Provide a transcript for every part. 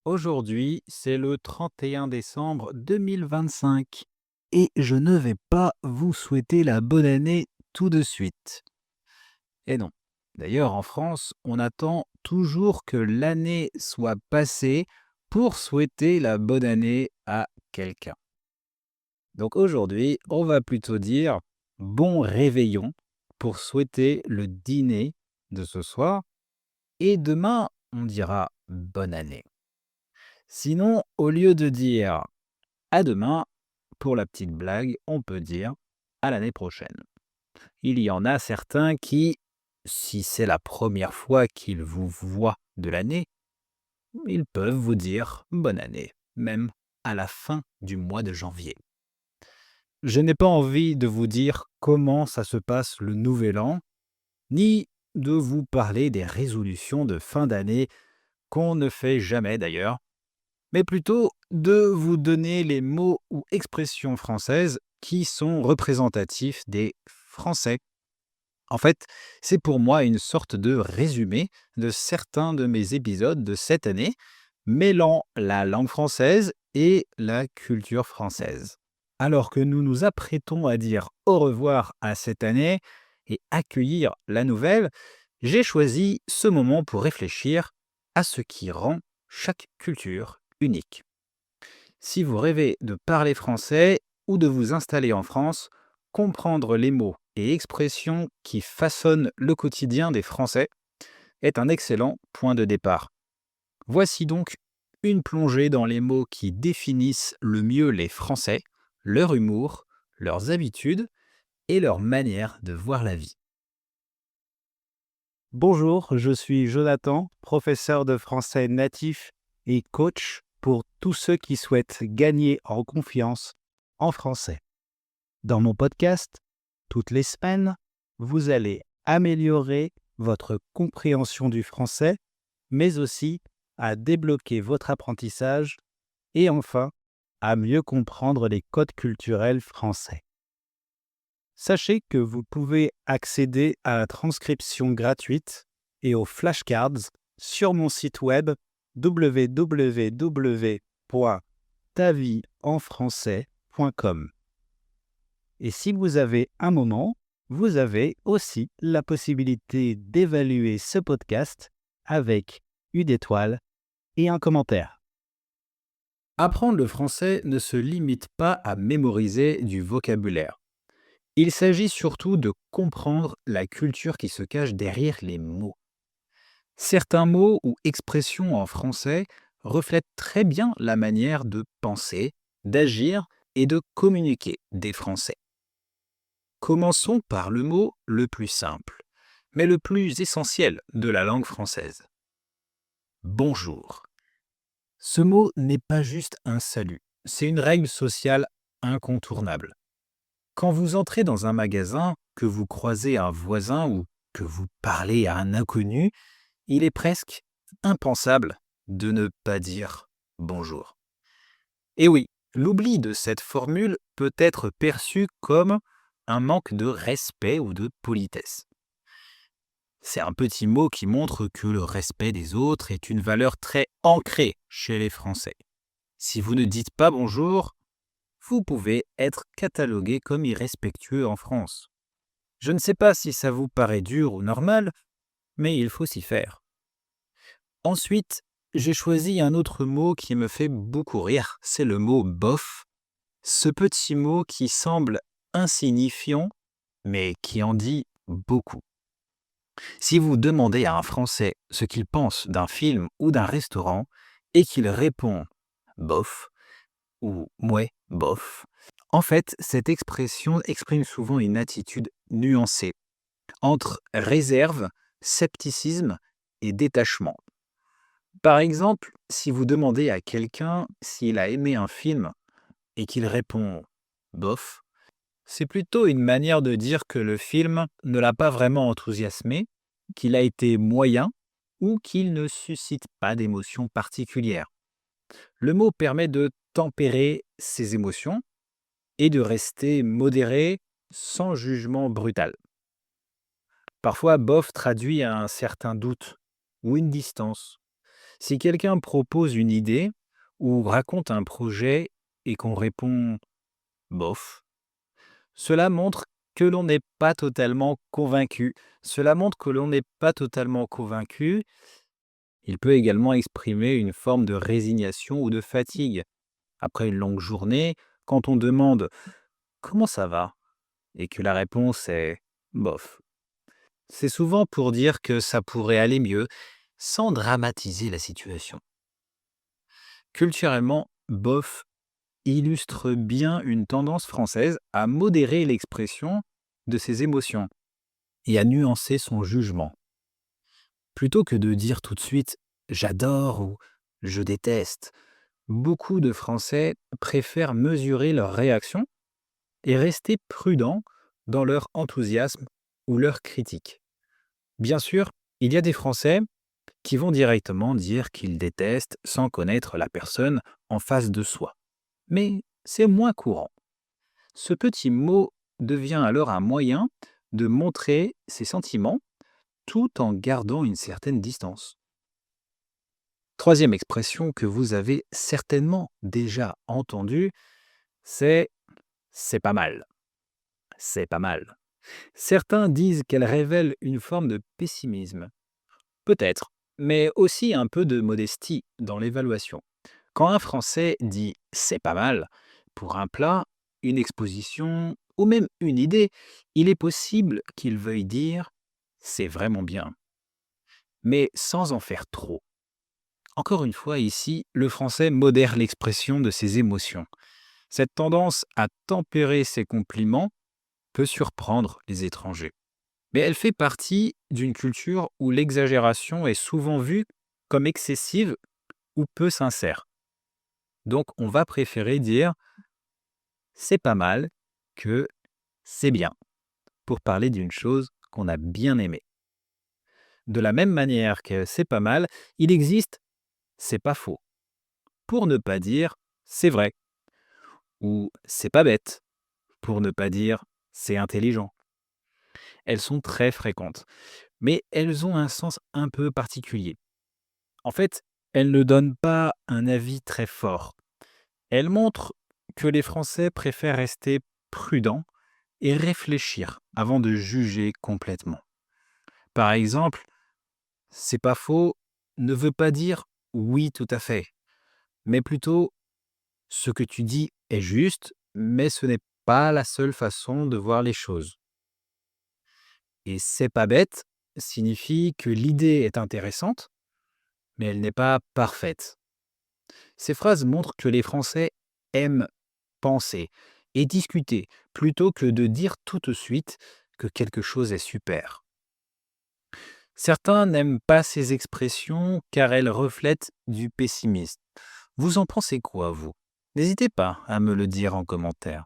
Aujourd'hui, c'est le 31 décembre 2025 et je ne vais pas vous souhaiter la bonne année tout de suite. Et non. D'ailleurs, en France, on attend toujours que l'année soit passée pour souhaiter la bonne année à quelqu'un. Donc aujourd'hui, on va plutôt dire bon réveillon pour souhaiter le dîner de ce soir et demain, on dira bonne année. Sinon, au lieu de dire à demain, pour la petite blague, on peut dire à l'année prochaine. Il y en a certains qui, si c'est la première fois qu'ils vous voient de l'année, ils peuvent vous dire bonne année, même à la fin du mois de janvier. Je n'ai pas envie de vous dire comment ça se passe le nouvel an, ni de vous parler des résolutions de fin d'année qu'on ne fait jamais d'ailleurs, mais plutôt de vous donner les mots ou expressions françaises qui sont représentatifs des Français. En fait, c'est pour moi une sorte de résumé de certains de mes épisodes de cette année, mêlant la langue française et la culture française. Alors que nous nous apprêtons à dire au revoir à cette année et accueillir la nouvelle, j'ai choisi ce moment pour réfléchir à ce qui rend chaque culture unique. Si vous rêvez de parler français ou de vous installer en France, comprendre les mots et expressions qui façonnent le quotidien des Français est un excellent point de départ. Voici donc une plongée dans les mots qui définissent le mieux les Français, leur humour, leurs habitudes et leur manière de voir la vie. Bonjour, je suis Jonathan, professeur de français natif et coach pour tous ceux qui souhaitent gagner en confiance en français. Dans mon podcast, toutes les semaines, vous allez améliorer votre compréhension du français, mais aussi à débloquer votre apprentissage et enfin à mieux comprendre les codes culturels français. Sachez que vous pouvez accéder à la transcription gratuite et aux flashcards sur mon site web www.tavieenfrançais.com. Et si vous avez un moment, vous avez aussi la possibilité d'évaluer ce podcast avec une étoile et un commentaire. Apprendre le français ne se limite pas à mémoriser du vocabulaire. Il s'agit surtout de comprendre la culture qui se cache derrière les mots. Certains mots ou expressions en français reflètent très bien la manière de penser, d'agir et de communiquer des Français. Commençons par le mot le plus simple, mais le plus essentiel de la langue française. Bonjour. Ce mot n'est pas juste un salut, c'est une règle sociale incontournable. Quand vous entrez dans un magasin, que vous croisez un voisin ou que vous parlez à un inconnu, il est presque impensable de ne pas dire bonjour. Et oui, l'oubli de cette formule peut être perçu comme un manque de respect ou de politesse. C'est un petit mot qui montre que le respect des autres est une valeur très ancrée chez les Français. Si vous ne dites pas bonjour, vous pouvez être catalogué comme irrespectueux en France. Je ne sais pas si ça vous paraît dur ou normal, mais il faut s'y faire. Ensuite, j'ai choisi un autre mot qui me fait beaucoup rire, c'est le mot bof. Ce petit mot qui semble insignifiant, mais qui en dit beaucoup. Si vous demandez à un Français ce qu'il pense d'un film ou d'un restaurant et qu'il répond bof ou mouais, bof, en fait, cette expression exprime souvent une attitude nuancée entre réserve, scepticisme et détachement. Par exemple, si vous demandez à quelqu'un s'il a aimé un film et qu'il répond bof, c'est plutôt une manière de dire que le film ne l'a pas vraiment enthousiasmé, qu'il a été moyen ou qu'il ne suscite pas d'émotion particulière. Le mot permet de tempérer ses émotions et de rester modéré sans jugement brutal. Parfois, bof traduit un certain doute ou une distance. Si quelqu'un propose une idée ou raconte un projet et qu'on répond bof, cela montre que l'on n'est pas totalement convaincu. Cela montre que l'on n'est pas totalement convaincu. Il peut également exprimer une forme de résignation ou de fatigue. Après une longue journée, quand on demande comment ça va et que la réponse est bof, c'est souvent pour dire que ça pourrait aller mieux sans dramatiser la situation. Culturellement, bof illustre bien une tendance française à modérer l'expression de ses émotions et à nuancer son jugement. Plutôt que de dire tout de suite j'adore ou je déteste, beaucoup de Français préfèrent mesurer leur réaction et rester prudents dans leur enthousiasme ou leur critique. Bien sûr, il y a des Français qui vont directement dire qu'ils détestent sans connaître la personne en face de soi. Mais c'est moins courant. Ce petit mot devient alors un moyen de montrer ses sentiments tout en gardant une certaine distance. Troisième expression que vous avez certainement déjà entendue, c'est pas mal. C'est pas mal. Certains disent qu'elle révèle une forme de pessimisme. Peut-être, mais aussi un peu de modestie dans l'évaluation. Quand un Français dit c'est pas mal pour un plat, une exposition ou même une idée, il est possible qu'il veuille dire c'est vraiment bien, mais sans en faire trop. Encore une fois, ici, le français modère l'expression de ses émotions. Cette tendance à tempérer ses compliments peut surprendre les étrangers. Mais elle fait partie d'une culture où l'exagération est souvent vue comme excessive ou peu sincère. Donc on va préférer dire c'est pas mal que c'est bien pour parler d'une chose qu'on a bien aimée. De la même manière que c'est pas mal, il existe c'est pas faux pour ne pas dire c'est vrai ou c'est pas bête pour ne pas dire c'est intelligent. Elles sont très fréquentes, mais elles ont un sens un peu particulier. En fait, elles ne donnent pas un avis très fort. Elles montrent que les Français préfèrent rester prudents et réfléchir avant de juger complètement. Par exemple, c'est pas faux ne veut pas dire oui tout à fait, mais plutôt ce que tu dis est juste, mais ce n'est pas la seule façon de voir les choses. Et c'est pas bête signifie que l'idée est intéressante, mais elle n'est pas parfaite. Ces phrases montrent que les Français aiment penser et discuter plutôt que de dire tout de suite que quelque chose est super. Certains n'aiment pas ces expressions car elles reflètent du pessimisme. Vous en pensez quoi, vous? N'hésitez pas à me le dire en commentaire.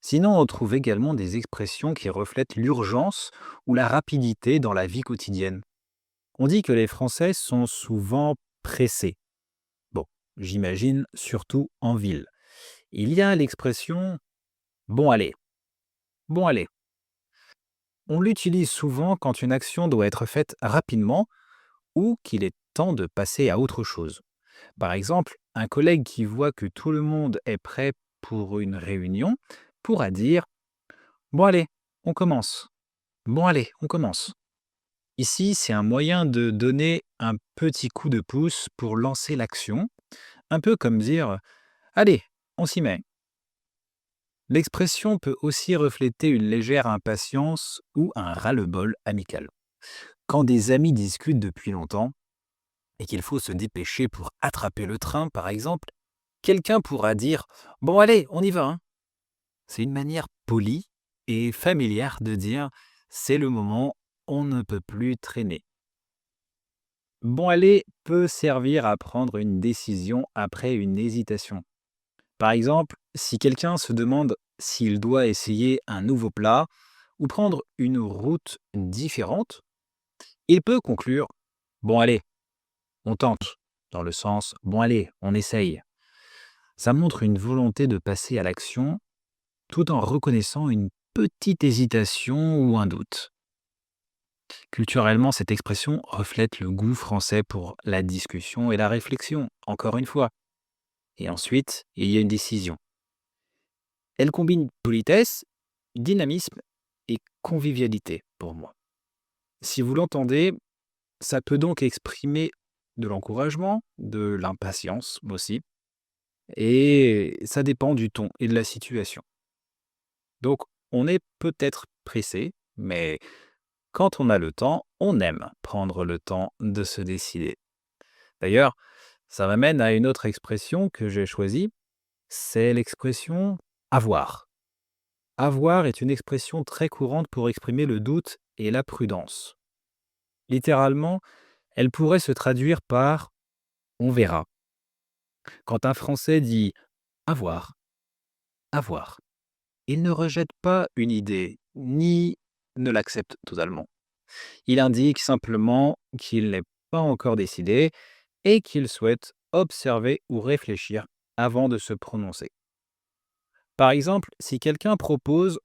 Sinon, on trouve également des expressions qui reflètent l'urgence ou la rapidité dans la vie quotidienne. On dit que les Français sont souvent pressés. Bon, j'imagine surtout en ville. Il y a l'expression bon allez, bon allez. On l'utilise souvent quand une action doit être faite rapidement ou qu'il est temps de passer à autre chose. Par exemple, un collègue qui voit que tout le monde est prêt pour une réunion pourra dire bon allez, on commence. Bon allez, on commence. Ici, c'est un moyen de donner un petit coup de pouce pour lancer l'action, un peu comme dire allez, on s'y met. L'expression peut aussi refléter une légère impatience ou un ras-le-bol amical. Quand des amis discutent depuis longtemps et qu'il faut se dépêcher pour attraper le train, par exemple, quelqu'un pourra dire bon allez, on y va, hein. C'est une manière polie et familière de dire c'est le moment, on ne peut plus traîner. Bon allez peut servir à prendre une décision après une hésitation. Par exemple, si quelqu'un se demande s'il doit essayer un nouveau plat ou prendre une route différente, il peut conclure bon allez, on tente, dans le sens bon allez, on essaye. Ça montre une volonté de passer à l'action tout en reconnaissant une petite hésitation ou un doute. Culturellement, cette expression reflète le goût français pour la discussion et la réflexion, encore une fois. Et ensuite, il y a une décision. Elle combine politesse, dynamisme et convivialité pour moi. Si vous l'entendez, ça peut donc exprimer de l'encouragement, de l'impatience aussi, et ça dépend du ton et de la situation. Donc, on est peut-être pressé, mais quand on a le temps, on aime prendre le temps de se décider. D'ailleurs, ça m'amène à une autre expression que j'ai choisie, c'est l'expression avoir. Avoir est une expression très courante pour exprimer le doute et la prudence. Littéralement, elle pourrait se traduire par on verra. Quand un Français dit avoir, avoir, il ne rejette pas une idée, ni ne l'accepte totalement. Il indique simplement qu'il n'est pas encore décidé et qu'il souhaite observer ou réfléchir avant de se prononcer. Par exemple, si quelqu'un propose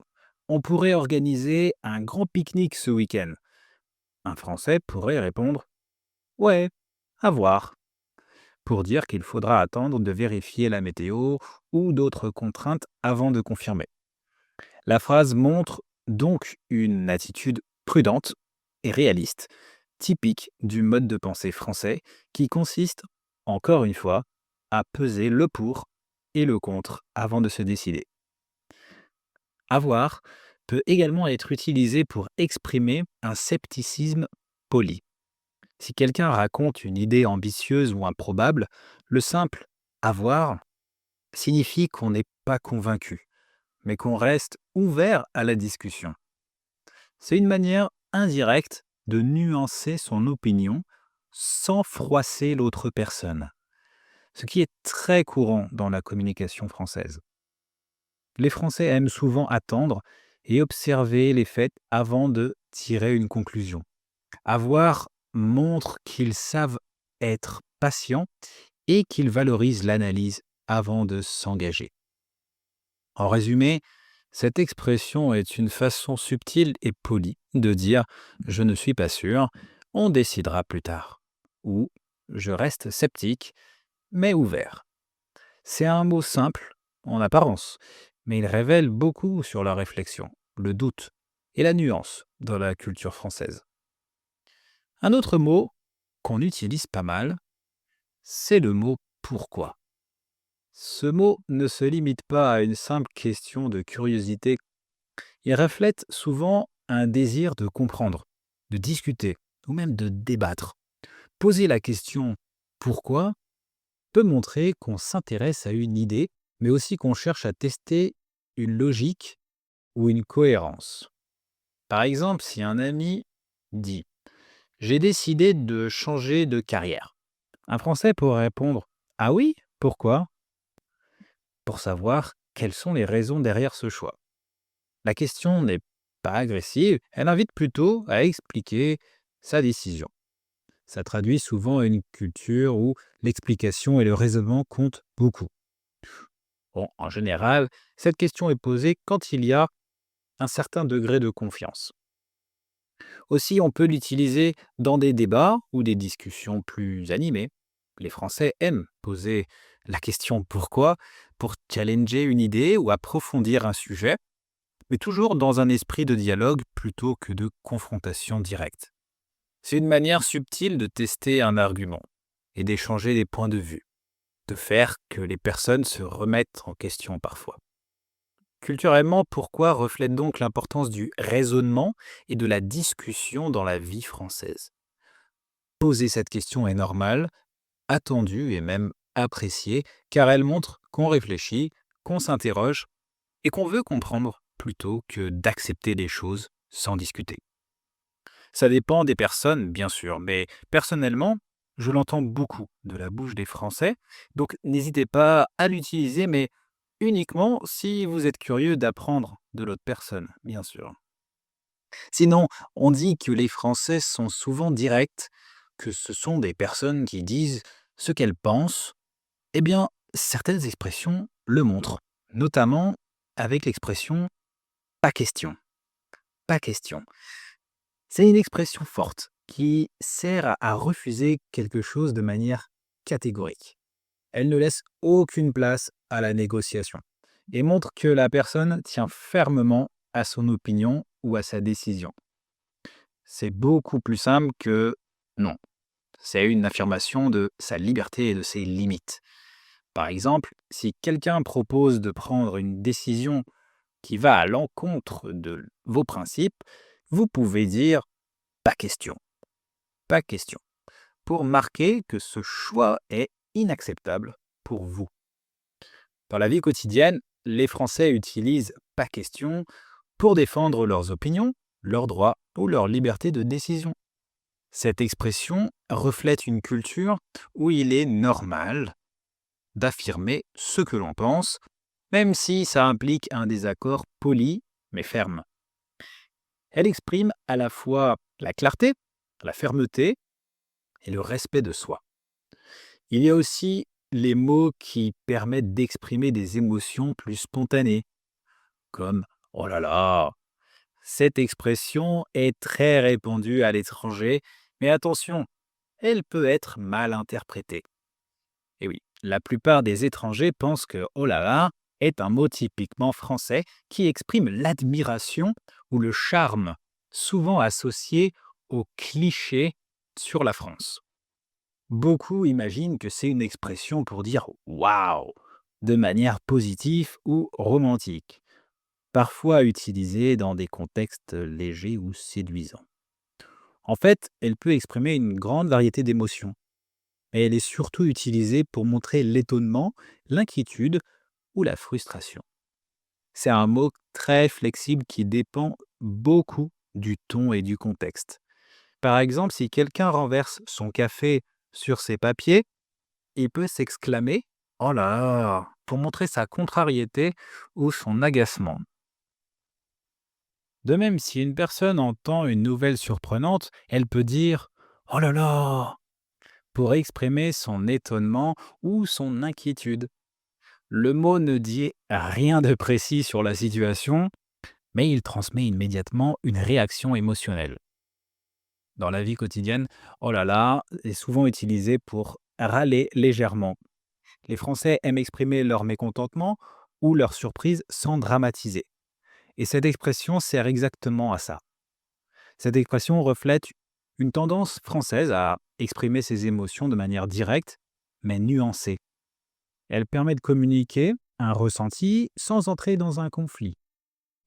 on pourrait organiser un grand pique-nique ce week-end, un Français pourrait répondre ouais, à voir, pour dire qu'il faudra attendre de vérifier la météo ou d'autres contraintes avant de confirmer. La phrase montre donc une attitude prudente et réaliste, typique du mode de pensée français qui consiste, encore une fois, à peser le pour et le contre avant de se décider. Avoir peut également être utilisé pour exprimer un scepticisme poli. Si quelqu'un raconte une idée ambitieuse ou improbable, le simple avoir signifie qu'on n'est pas convaincu, mais qu'on reste ouvert à la discussion. C'est une manière indirecte de nuancer son opinion sans froisser l'autre personne, ce qui est très courant dans la communication française. Les Français aiment souvent attendre et observer les faits avant de tirer une conclusion. Avoir montre qu'ils savent être patients et qu'ils valorisent l'analyse avant de s'engager. En résumé, cette expression est une façon subtile et polie de dire je ne suis pas sûr, on décidera plus tard. Ou je reste sceptique, mais ouvert. C'est un mot simple, en apparence, mais il révèle beaucoup sur la réflexion, le doute et la nuance dans la culture française. Un autre mot qu'on utilise pas mal, c'est le mot pourquoi. Ce mot ne se limite pas à une simple question de curiosité, il reflète souvent un désir de comprendre, de discuter ou même de débattre. Poser la question pourquoi peut montrer qu'on s'intéresse à une idée, mais aussi qu'on cherche à tester une logique ou une cohérence. Par exemple, si un ami dit j'ai décidé de changer de carrière, un Français pourrait répondre ah oui, pourquoi? Pour savoir quelles sont les raisons derrière ce choix. La question n'est pas agressive, elle invite plutôt à expliquer sa décision. Ça traduit souvent une culture où l'explication et le raisonnement comptent beaucoup. Bon, en général, cette question est posée quand il y a un certain degré de confiance. Aussi, on peut l'utiliser dans des débats ou des discussions plus animées. Les Français aiment poser la question pourquoi pour challenger une idée ou approfondir un sujet, mais toujours dans un esprit de dialogue plutôt que de confrontation directe. C'est une manière subtile de tester un argument et d'échanger des points de vue, de faire que les personnes se remettent en question parfois. Culturellement, pourquoi reflète donc l'importance du raisonnement et de la discussion dans la vie française. Poser cette question est normal, attendu et même apprécié, car elle montre qu'on réfléchit, qu'on s'interroge et qu'on veut comprendre plutôt que d'accepter des choses sans discuter. Ça dépend des personnes, bien sûr, mais personnellement, je l'entends beaucoup de la bouche des Français, donc n'hésitez pas à l'utiliser, mais uniquement si vous êtes curieux d'apprendre de l'autre personne, bien sûr. Sinon, on dit que les Français sont souvent directs, que ce sont des personnes qui disent ce qu'elles pensent. Eh bien, certaines expressions le montrent, notamment avec l'expression pas question. Pas question. C'est une expression forte qui sert à refuser quelque chose de manière catégorique. Elle ne laisse aucune place à la négociation et montre que la personne tient fermement à son opinion ou à sa décision. C'est beaucoup plus simple que non. C'est une affirmation de sa liberté et de ses limites. Par exemple, si quelqu'un propose de prendre une décision qui va à l'encontre de vos principes, vous pouvez dire pas question, pas question, pour marquer que ce choix est inacceptable pour vous. Dans la vie quotidienne, les Français utilisent pas question pour défendre leurs opinions, leurs droits ou leur liberté de décision. Cette expression reflète une culture où il est normal d'affirmer ce que l'on pense, même si ça implique un désaccord poli mais ferme. Elle exprime à la fois la clarté, la fermeté et le respect de soi. Il y a aussi les mots qui permettent d'exprimer des émotions plus spontanées, comme oh là là. Cette expression est très répandue à l'étranger, mais attention, elle peut être mal interprétée. Et oui, la plupart des étrangers pensent que oh là là est un mot typiquement français qui exprime l'admiration ou le charme, souvent associé aux clichés sur la France. Beaucoup imaginent que c'est une expression pour dire waouh de manière positive ou romantique, parfois utilisée dans des contextes légers ou séduisants. En fait, elle peut exprimer une grande variété d'émotions, mais elle est surtout utilisée pour montrer l'étonnement, l'inquiétude ou la frustration. C'est un mot très flexible qui dépend beaucoup du ton et du contexte. Par exemple, si quelqu'un renverse son café sur ses papiers, il peut s'exclamer oh là là pour montrer sa contrariété ou son agacement. De même, si une personne entend une nouvelle surprenante, elle peut dire oh là là pour exprimer son étonnement ou son inquiétude. Le mot ne dit rien de précis sur la situation, mais il transmet immédiatement une réaction émotionnelle. Dans la vie quotidienne, oh là là est souvent utilisé pour râler légèrement. Les Français aiment exprimer leur mécontentement ou leur surprise sans dramatiser. Et cette expression sert exactement à ça. Cette expression reflète une tendance française à exprimer ses émotions de manière directe, mais nuancée. Elle permet de communiquer un ressenti sans entrer dans un conflit.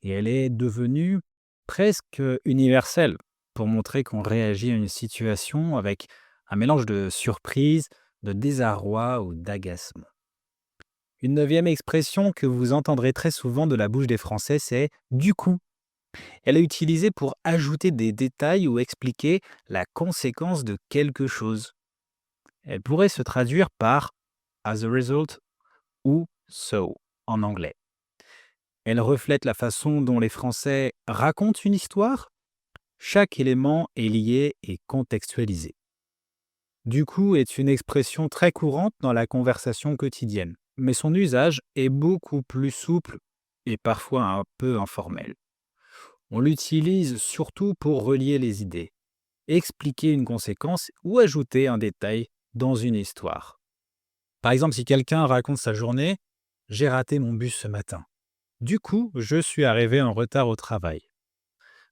Et elle est devenue presque universelle pour montrer qu'on réagit à une situation avec un mélange de surprise, de désarroi ou d'agacement. Une neuvième expression que vous entendrez très souvent de la bouche des Français, c'est du coup. Elle est utilisée pour ajouter des détails ou expliquer la conséquence de quelque chose. Elle pourrait se traduire par as a result ou so en anglais. Elle reflète la façon dont les Français racontent une histoire. Chaque élément est lié et contextualisé. Du coup est une expression très courante dans la conversation quotidienne, mais son usage est beaucoup plus souple et parfois un peu informel. On l'utilise surtout pour relier les idées, expliquer une conséquence ou ajouter un détail dans une histoire. Par exemple, si quelqu'un raconte sa journée, j'ai raté mon bus ce matin. Du coup, je suis arrivé en retard au travail.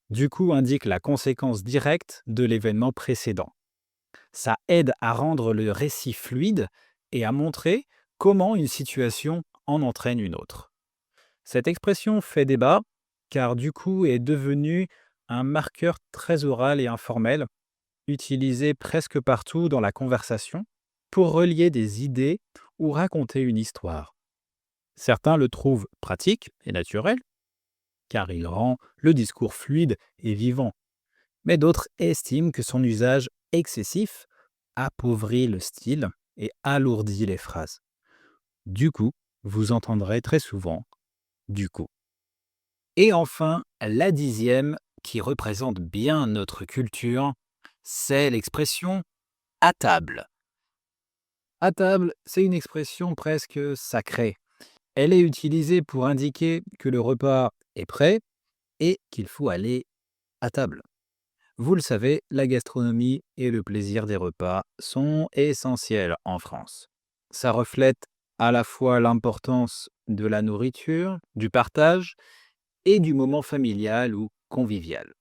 Du coup indique la conséquence directe de l'événement précédent. Ça aide à rendre le récit fluide et à montrer comment une situation en entraîne une autre. Cette expression fait débat car du coup est devenue un marqueur très oral et informel, utilisé presque partout dans la conversation pour relier des idées ou raconter une histoire. Certains le trouvent pratique et naturel, car il rend le discours fluide et vivant, mais d'autres estiment que son usage excessif appauvrit le style et alourdit les phrases. Du coup, vous entendrez très souvent du coup. Et enfin, la dixième, qui représente bien notre culture, c'est l'expression à table. À table, c'est une expression presque sacrée. Elle est utilisée pour indiquer que le repas est prêt et qu'il faut aller à table. Vous le savez, la gastronomie et le plaisir des repas sont essentiels en France. Ça reflète à la fois l'importance de la nourriture, du partage et du moment familial ou convivial.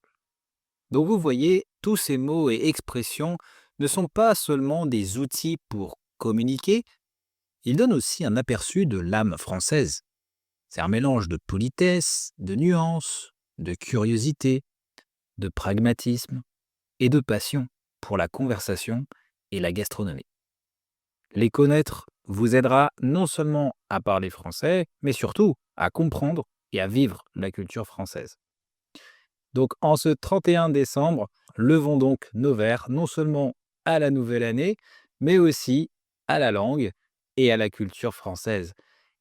Donc vous voyez, tous ces mots et expressions ne sont pas seulement des outils pour communiquer, ils donnent aussi un aperçu de l'âme française. C'est un mélange de politesse, de nuances, de curiosité, de pragmatisme et de passion pour la conversation et la gastronomie. Les connaître vous aidera non seulement à parler français, mais surtout à comprendre et à vivre la culture française. Donc en ce 31 décembre, levons donc nos verres non seulement à la nouvelle année, mais aussi à la langue et à la culture française,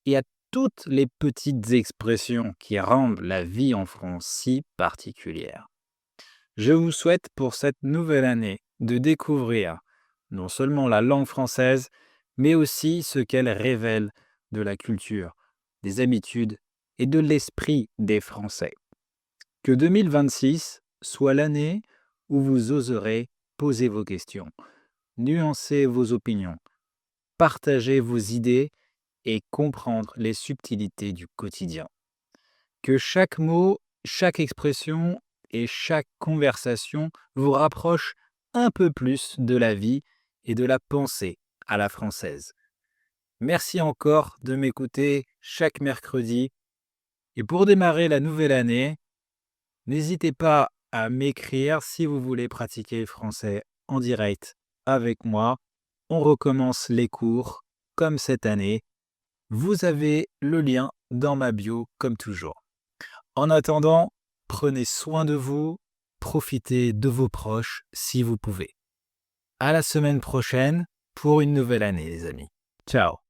et à toutes les petites expressions qui rendent la vie en France si particulière. Je vous souhaite pour cette nouvelle année de découvrir non seulement la langue française, mais aussi ce qu'elle révèle de la culture, des habitudes et de l'esprit des Français. Que 2026 soit l'année où vous oserez poser vos questions, nuancer vos opinions, partager vos idées et comprendre les subtilités du quotidien. Que chaque mot, chaque expression et chaque conversation vous rapproche un peu plus de la vie et de la pensée à la française. Merci encore de m'écouter chaque mercredi. Et pour démarrer la nouvelle année, n'hésitez pas à m'écrire si vous voulez pratiquer le français en direct avec moi. On recommence les cours comme cette année. Vous avez le lien dans ma bio comme toujours. En attendant, prenez soin de vous, profitez de vos proches si vous pouvez. À la semaine prochaine pour une nouvelle année, les amis. Ciao!